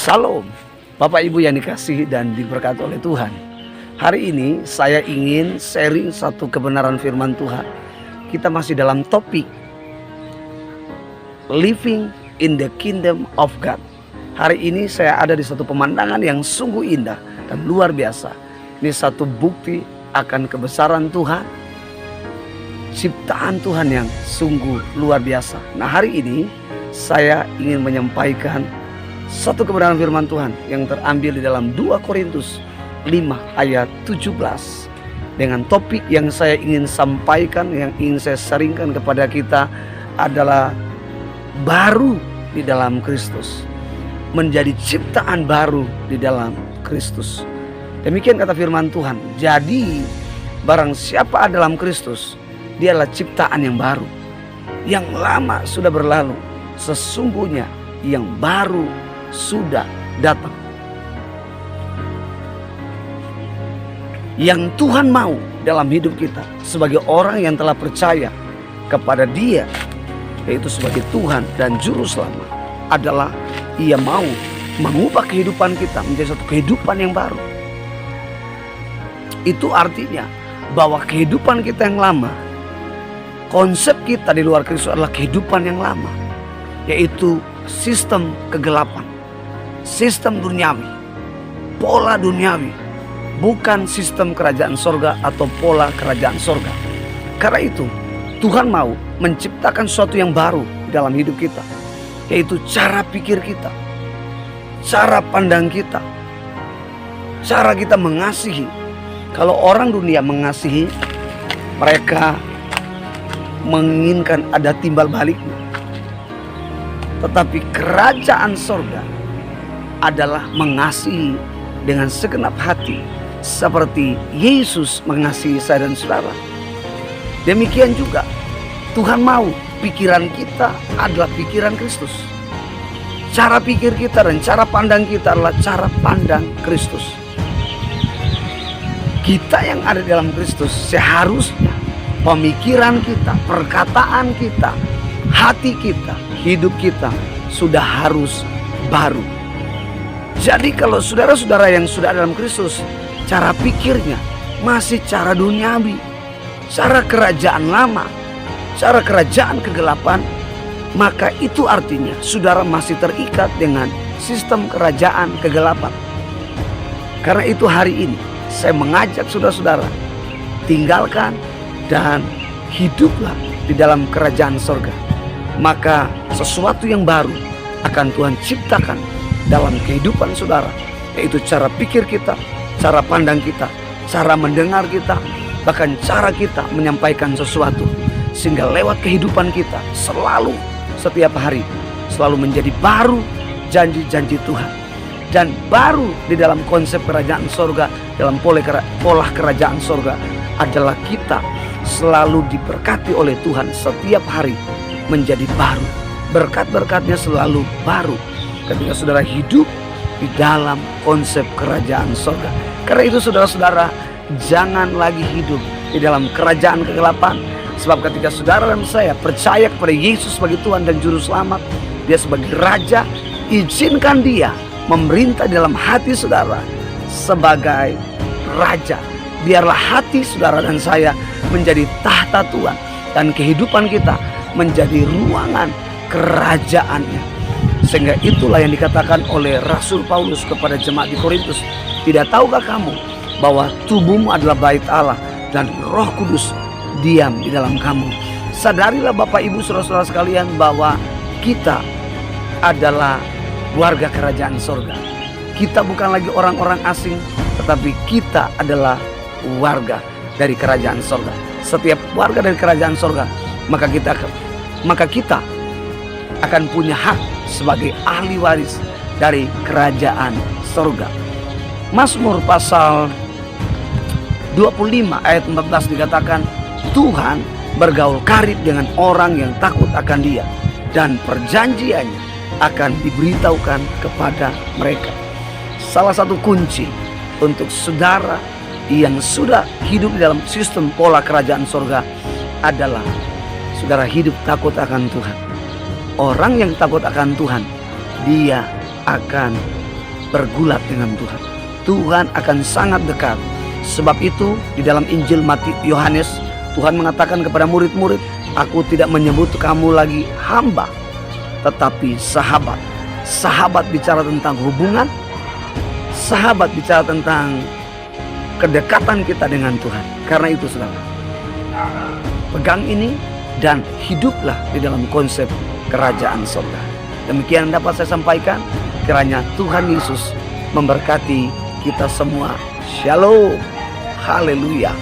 Salam, Bapak Ibu yang dikasihi dan diberkati oleh Tuhan. Hari ini saya ingin sharing satu kebenaran firman Tuhan. Kita masih dalam topik Living in the Kingdom of God. Hari ini saya ada di satu pemandangan yang sungguh indah dan luar biasa. Ini satu bukti akan kebesaran Tuhan, ciptaan Tuhan yang sungguh luar biasa. Nah, hari ini saya ingin menyampaikan satu kebenaran firman Tuhan yang terambil di dalam 2 Korintus 5 ayat 17. Dengan topik yang saya ingin sampaikan, yang ingin saya sharingkan kepada kita adalah baru di dalam Kristus. Menjadi ciptaan baru di dalam Kristus. Demikian kata firman Tuhan. Jadi barang siapa ada dalam Kristus, dia adalah ciptaan yang baru. Yang lama sudah berlalu, sesungguhnya yang baru sudah datang. Yang Tuhan mau dalam hidup kita sebagai orang yang telah percaya kepada Dia, yaitu sebagai Tuhan dan Juru Selamat, adalah Ia mau mengubah kehidupan kita menjadi satu kehidupan yang baru. Itu artinya bahwa kehidupan kita yang lama, konsep kita di luar Kristus adalah kehidupan yang lama, yaitu sistem kegelapan, sistem duniawi, pola duniawi, bukan sistem kerajaan sorga atau pola kerajaan sorga. Karena itu Tuhan mau menciptakan sesuatu yang baru dalam hidup kita, yaitu cara pikir kita, cara pandang kita, cara kita mengasihi. Kalau orang dunia mengasihi, mereka menginginkan ada timbal baliknya. Tetapi kerajaan sorga adalah mengasihi dengan segenap hati, seperti Yesus mengasihi saya dan saudara. Demikian juga Tuhan mau pikiran kita adalah pikiran Kristus. Cara pikir kita dan cara pandang kita adalah cara pandang Kristus. Kita yang ada dalam Kristus seharusnya pemikiran kita, perkataan kita, hati kita, hidup kita sudah harus baru. Jadi kalau saudara-saudara yang sudah ada dalam Kristus, cara pikirnya masih cara duniawi, cara kerajaan lama, cara kerajaan kegelapan, maka itu artinya saudara masih terikat dengan sistem kerajaan kegelapan. Karena itu hari ini saya mengajak saudara-saudara, tinggalkan dan hiduplah di dalam kerajaan sorga. Maka sesuatu yang baru akan Tuhan ciptakan dalam kehidupan saudara, yaitu cara pikir kita, cara pandang kita, cara mendengar kita, bahkan cara kita menyampaikan sesuatu. Sehingga lewat kehidupan kita selalu, setiap hari, selalu menjadi baru janji-janji Tuhan. Dan baru di dalam konsep kerajaan sorga, dalam pola kerajaan sorga adalah kita selalu diberkati oleh Tuhan setiap hari menjadi baru. Berkat-berkatnya selalu baru ketika saudara hidup di dalam konsep kerajaan sorga. Karena itu saudara-saudara, jangan lagi hidup di dalam kerajaan kegelapan. Sebab ketika saudara dan saya percaya kepada Yesus sebagai Tuhan dan Juru Selamat, Dia sebagai Raja, izinkan Dia memerintah dalam hati saudara sebagai Raja. Biarlah hati saudara dan saya menjadi tahta Tuhan, dan kehidupan kita menjadi ruangan kerajaannya. Sehingga itulah yang dikatakan oleh Rasul Paulus kepada jemaat di Korintus. Tidak tahukah kamu bahwa tubuhmu adalah bait Allah dan Roh Kudus diam di dalam kamu. Sadarilah Bapak Ibu saudara-saudara sekalian bahwa kita adalah warga kerajaan sorga. Kita bukan lagi orang-orang asing, tetapi kita adalah warga dari kerajaan sorga. Setiap warga dari kerajaan sorga, maka kita akan punya hak sebagai ahli waris dari kerajaan sorga. Mazmur pasal 25 ayat 14 dikatakan, Tuhan bergaul karib dengan orang yang takut akan Dia, dan perjanjiannya akan diberitahukan kepada mereka. Salah satu kunci untuk saudara yang sudah hidup di dalam sistem pola kerajaan sorga adalah saudara hidup takut akan Tuhan. Orang yang takut akan Tuhan, dia akan bergulat dengan Tuhan. Tuhan akan sangat dekat. Sebab itu di dalam Injil Yohanes, Tuhan mengatakan kepada murid-murid, "Aku tidak menyebut kamu lagi hamba, tetapi sahabat." Sahabat bicara tentang hubungan. Sahabat bicara tentang kedekatan kita dengan Tuhan. Karena itu saudara, pegang ini dan hiduplah di dalam konsep kerajaan surga. Demikian dapat saya sampaikan. Kiranya Tuhan Yesus memberkati kita semua. Shalom. Haleluya.